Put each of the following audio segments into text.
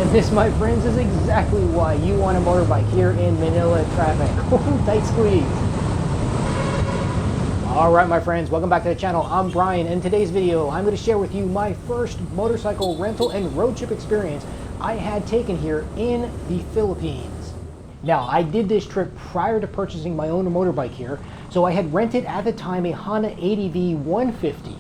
And this, my friends, is exactly why you want a motorbike here in Manila traffic. Tight squeeze. Alright my friends, welcome back to the channel. I'm Brian, and in today's video I'm going to share with you my first motorcycle rental and road trip experience I had taken here in the Philippines. Now, I did this trip prior to purchasing my own motorbike here, so I had rented at the time a Honda ADV 150.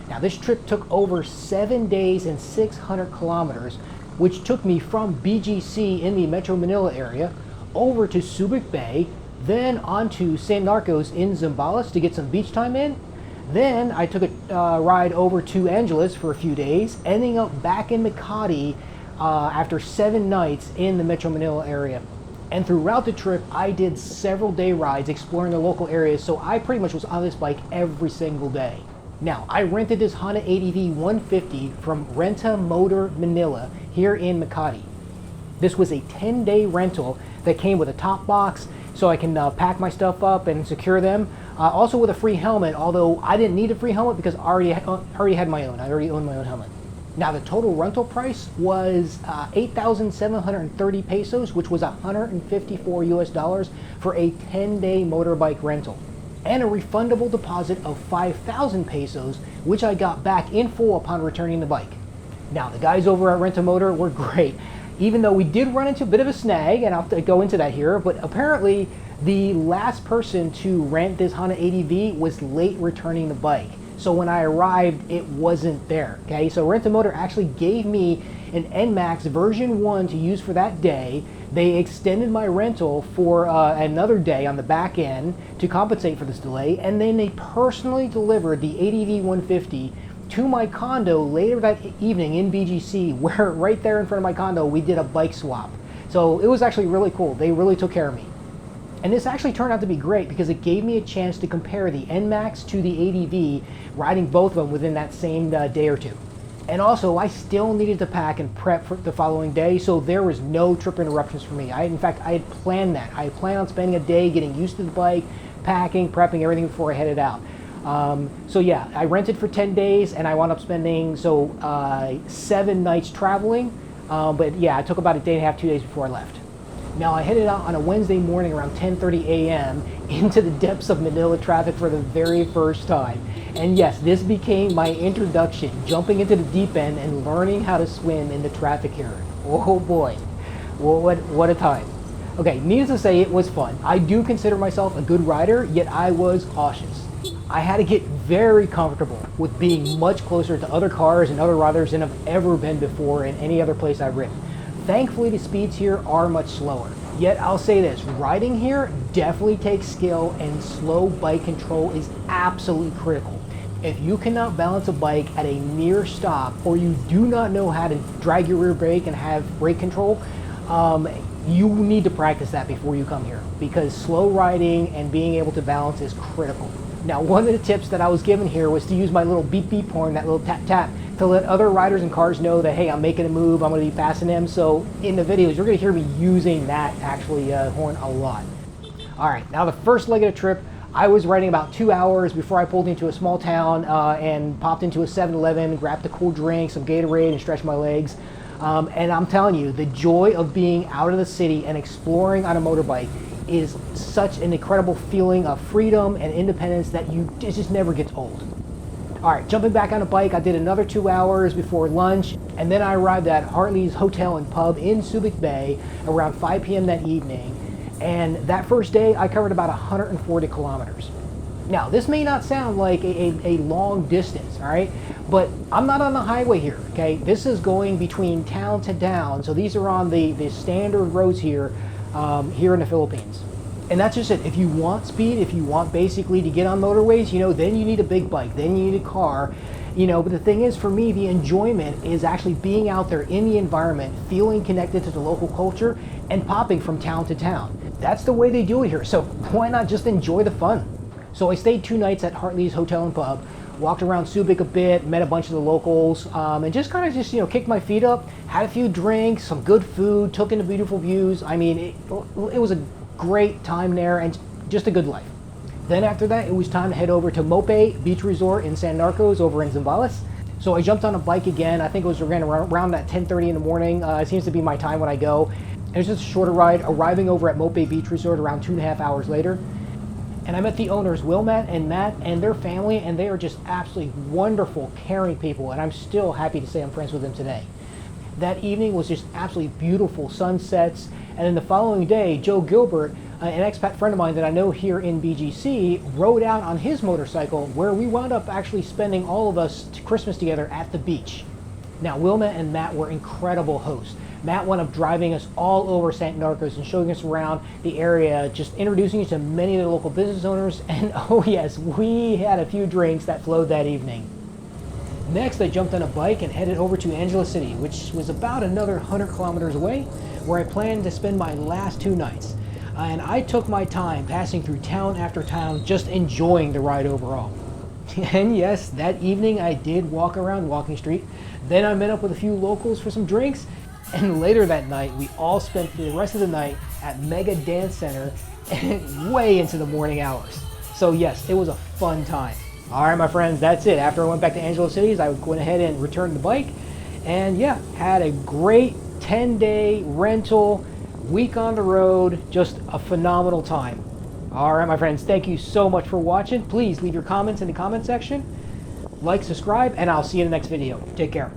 Now, this trip took over 7 days and 600 kilometers, which took me from BGC in the Metro Manila area over to Subic Bay, then on to San Narciso in Zambales to get some beach time in. Then I took a ride over to Angeles for a few days, ending up back in Makati after 7 nights in the Metro Manila area. And throughout the trip, I did several day rides exploring the local areas, so I pretty much was on this bike every single day. Now, I rented this Honda ADV 150 from Renta Motor Manila here in Makati. This was a 10-day rental that came with a top box, so I can pack my stuff up and secure them. Also with a free helmet, although I didn't need a free helmet because I already had my own. I already owned my own helmet. Now, the total rental price was 8,730 pesos, which was 154 US dollars for a 10-day motorbike rental, and a refundable deposit of 5,000 pesos, which I got back in full upon returning the bike. Now, the guys over at Rent a Motor were great, even though we did run into a bit of a snag, and I'll go into that here, but apparently the last person to rent this Honda ADV was late returning the bike. So when I arrived, it wasn't there, okay? So Rent a Motor actually gave me an NMAX version 1 to use for that day. They extended my rental for another day on the back end to compensate for this delay, and then they personally delivered the ADV 150 to my condo later that evening in BGC, where right there in front of my condo, we did a bike swap. So it was actually really cool. They really took care of me. And this actually turned out to be great because it gave me a chance to compare the NMAX to the ADV, riding both of them within that same day or two. And also, I still needed to pack and prep for the following day, so there was no trip interruptions for me. In fact, I had planned that. I had planned on spending a day getting used to the bike, packing, prepping, everything before I headed out. So yeah, I rented for 10 days, and I wound up spending 7 nights traveling. But yeah, it took about a day and a half, 2 days before I left. Now, I headed out on a Wednesday morning around 10:30 a.m. into the depths of Manila traffic for the very first time. And yes, this became my introduction, jumping into the deep end and learning how to swim in the traffic here. Oh boy, what a time. Okay, needless to say, it was fun. I do consider myself a good rider, yet I was cautious. I had to get very comfortable with being much closer to other cars and other riders than I've ever been before in any other place I've ridden. Thankfully, the speeds here are much slower. Yet I'll say this, riding here definitely takes skill, and slow bike control is absolutely critical. If you cannot balance a bike at a near stop, or you do not know how to drag your rear brake and have brake control, you need to practice that before you come here, because slow riding and being able to balance is critical. Now, one of the tips that I was given here was to use my little beep beep horn, that little tap tap, to let other riders and cars know that, hey, I'm making a move, I'm going to be passing them. So in the videos, you're going to hear me using that horn a lot. All right, now the first leg of the trip, I was riding about 2 hours before I pulled into a small town and popped into a 7-Eleven, grabbed a cool drink, some Gatorade, and stretched my legs. And I'm telling you, the joy of being out of the city and exploring on a motorbike is such an incredible feeling of freedom and independence that it just never gets old. All right, jumping back on a bike, I did another 2 hours before lunch, and then I arrived at Hartley's Hotel and Pub in Subic Bay around 5 p.m. that evening. And that first day, I covered about 140 kilometers. Now, this may not sound like a long distance, all right? But I'm not on the highway here, okay? This is going between town to town. So these are on the standard roads here, here in the Philippines. And that's just it. If you want speed, if you want basically to get on motorways, then you need a big bike, then you need a car, but the thing is, for me, the enjoyment is actually being out there in the environment, feeling connected to the local culture, and popping from town to town. That's the way they do it here, so why not just enjoy the fun? So I stayed 2 nights at Hartley's Hotel and Pub, walked around Subic a bit, met a bunch of the locals, and just kicked my feet up, had a few drinks, some good food, took in the beautiful views. I mean, it was a great time there and just a good life. Then after that, it was time to head over to Mope Beach Resort in San Narciso over in Zambales. So I jumped on a bike again. I think it was around that 10:30 in the morning. It seems to be my time when I go. It was just a shorter ride, arriving over at Motorbike Beach Resort around 2.5 hours later. And I met the owners, Wilmette and Matt, and their family, and they are just absolutely wonderful, caring people, and I'm still happy to say I'm friends with them today. That evening was just absolutely beautiful sunsets, and then the following day, Joe Gilbert, an expat friend of mine that I know here in BGC, rode out on his motorcycle, where we wound up actually spending all of us Christmas together at the beach. Now, Wilma and Matt were incredible hosts. Matt wound up driving us all over San Narciso and showing us around the area, just introducing us to many of the local business owners, and oh yes, we had a few drinks that flowed that evening. Next, I jumped on a bike and headed over to Angeles City, which was about another 100 kilometers away, where I planned to spend my last 2 nights. And I took my time passing through town after town, just enjoying the ride overall. And yes, that evening I did walk around Walking Street. Then I met up with a few locals for some drinks, and later that night we all spent the rest of the night at Mega Dance Center way into the morning hours. So yes, it was a fun time. All right, my friends, that's it. After I went back to Angeles City, I went ahead and returned the bike, and yeah, had a great 10-day rental, week on the road, just a phenomenal time. All right, my friends, thank you so much for watching. Please leave your comments in the comment section, like, subscribe, and I'll see you in the next video. Take care.